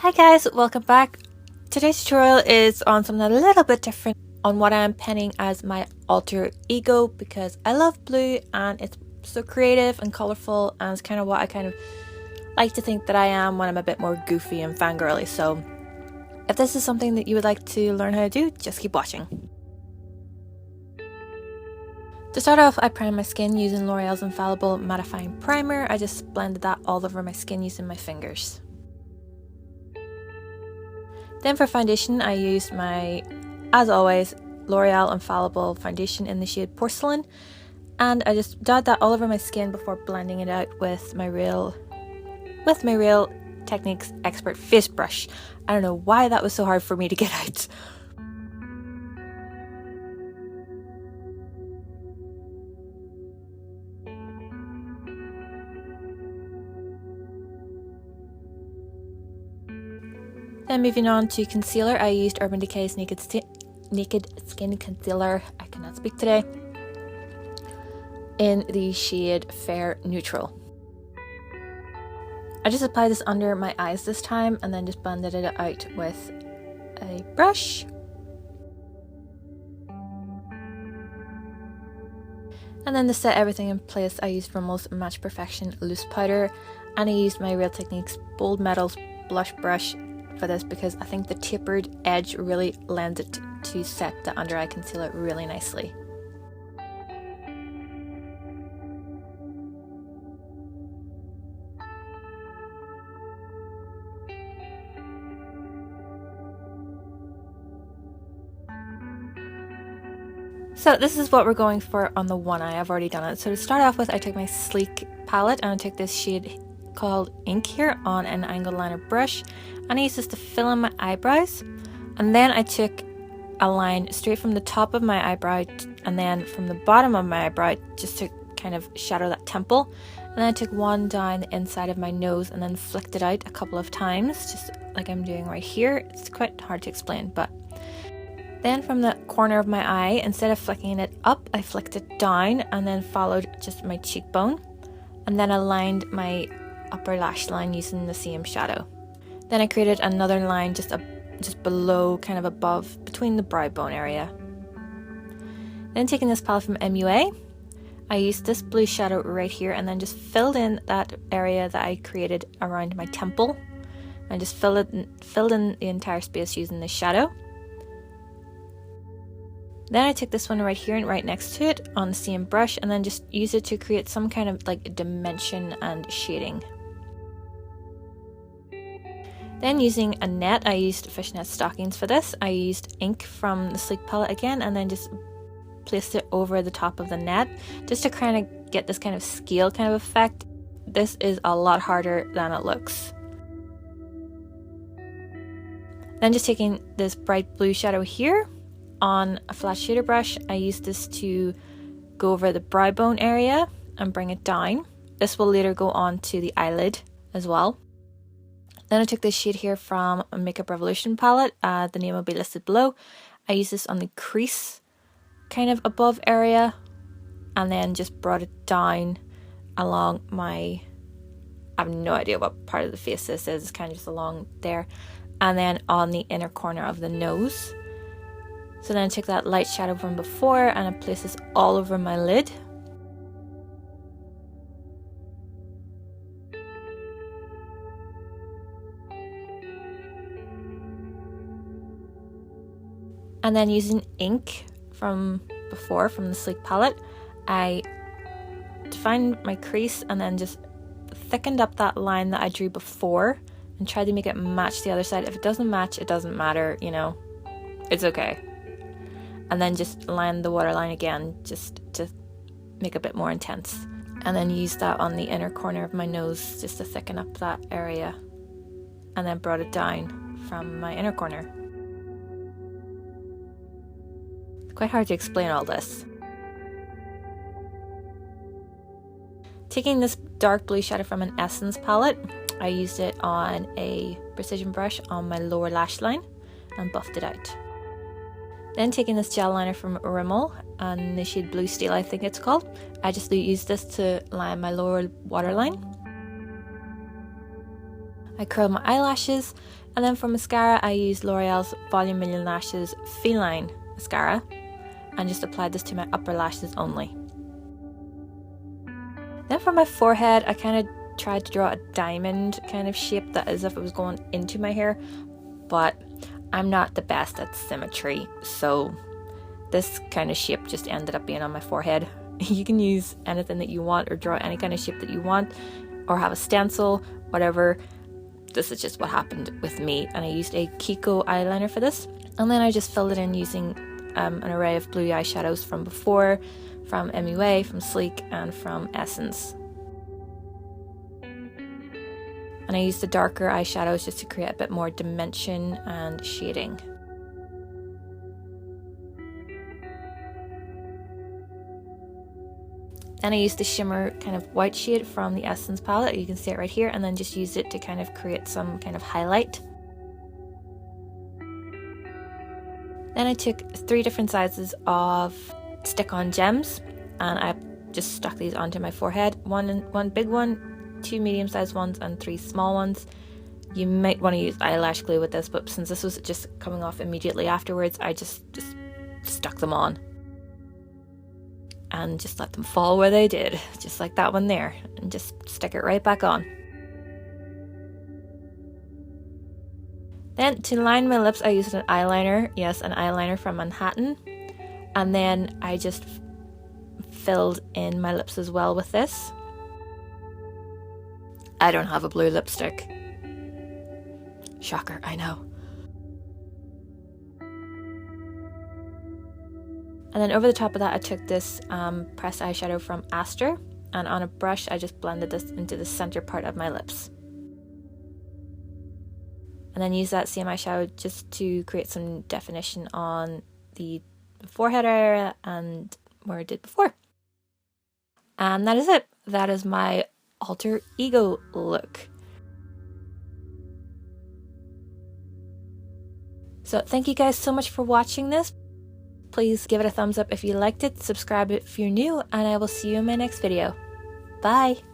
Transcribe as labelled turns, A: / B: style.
A: Hi guys, welcome back. Today's tutorial is on something a little bit different, on what I'm penning as my alter ego, because I love blue and it's so creative and colourful, and it's kind of what I kind of like to think that I am when I'm a bit more goofy and fangirly. So if this is something that you would like to learn how to do, just keep watching. To start off, I primed my skin using L'Oreal's Infallible Mattifying Primer. I just blended that all over my skin using my fingers. Then for foundation, I used my, as always, L'Oreal Infallible foundation in the shade Porcelain, and I just dabbed that all over my skin before blending it out with my Real Techniques Expert face brush. I don't know why that was so hard for me to get out. Then moving on to concealer, I used Urban Decay's Naked Skin Concealer, I cannot speak today, in the shade Fair Neutral. I just applied this under my eyes this time and then just blended it out with a brush. And then to set everything in place, I used Rummel's Match Perfection Loose Powder, and I used my Real Techniques Bold Metals Blush Brush for this because I think the tapered edge really lends it to set the under eye concealer really nicely. So this is what we're going for on the one eye. I've already done it. So to start off with, I took my Sleek palette and I took this shade called Ink here on an angled liner brush, and I used this to fill in my eyebrows. And then I took a line straight from the top of my eyebrow and then from the bottom of my eyebrow just to kind of shadow that temple. And then I took one down the inside of my nose and then flicked it out a couple of times, just like I'm doing right here. It's quite hard to explain, but then from the corner of my eye, instead of flicking it up, I flicked it down and then followed just my cheekbone, and then I lined my upper lash line using the same shadow. Then I created another line just below, kind of above, between the brow bone area. Then taking this palette from MUA, I used this blue shadow right here and then just filled in that area that I created around my temple. I just filled in the entire space using this shadow. Then I took this one right here and right next to it on the same brush and then just used it to create some kind of like dimension and shading. Then using a net, I used fishnet stockings for this. I used ink from the Sleek palette again and then just placed it over the top of the net just to kind of get this kind of scale kind of effect. This is a lot harder than it looks. Then just taking this bright blue shadow here on a flat shader brush, I use this to go over the brow bone area and bring it down. This will later go on to the eyelid as well. Then I took this shade here from a Makeup Revolution palette, the name will be listed below. I use this on the crease kind of above area and then just brought it down along my, I have no idea what part of the face this is, it's kind of just along there, and then on the inner corner of the nose. So then I took that light shadow from before and I placed this all over my lid. And then using ink from before, from the Sleek palette, I defined my crease and then just thickened up that line that I drew before and tried to make it match the other side. If it doesn't match, it doesn't matter, you know, it's okay. And then just line the waterline again just to make it a bit more intense. And then use that on the inner corner of my nose just to thicken up that area. And then brought it down from my inner corner. It's quite hard to explain all this. Taking this dark blue shadow from an Essence palette, I used it on a precision brush on my lower lash line and buffed it out. Then taking this gel liner from Rimmel and the shade Blue Steel, I think it's called, I just used this to line my lower waterline. I curled my eyelashes And then for mascara, I used L'Oreal's Volume Million Lashes Feline Mascara and just applied this to my upper lashes only. Then for my forehead, I kind of tried to draw a diamond kind of shape that as if it was going into my hair, but I'm not the best at symmetry, so this kind of shape just ended up being on my forehead. You can use anything that you want or draw any kind of shape that you want or have a stencil, whatever. This is just what happened with me, and I used a Kiko eyeliner for this, and then I just filled it in using an array of blue eyeshadows from before, from MUA, from Sleek, and from Essence. And I used the darker eyeshadows just to create a bit more dimension and shading. Then I used the shimmer kind of white shade from the Essence palette, you can see it right here, and then just used it to kind of create some kind of highlight. Then I took 3 different sizes of stick-on gems and I just stuck these onto my forehead. One big one, 2 medium-sized ones, and 3 small ones. You might want to use eyelash glue with this, but since this was just coming off immediately afterwards, I just stuck them on. And just let them fall where they did, just like that one there, and just stick it right back on. Then to line my lips, I used an eyeliner, yes, an eyeliner from Manhattan, and then I just filled in my lips as well with this. I don't have a blue lipstick. Shocker, I know. And then over the top of that, I took this pressed eyeshadow from Aster, and on a brush, I just blended this into the center part of my lips. And then use that same eyeshadow just to create some definition on the forehead area and where I did before. And that is it. That is my alter ego look. So thank you guys so much for watching this. Please give it a thumbs up if you liked it, subscribe if you're new, and I will see you in my next video. Bye!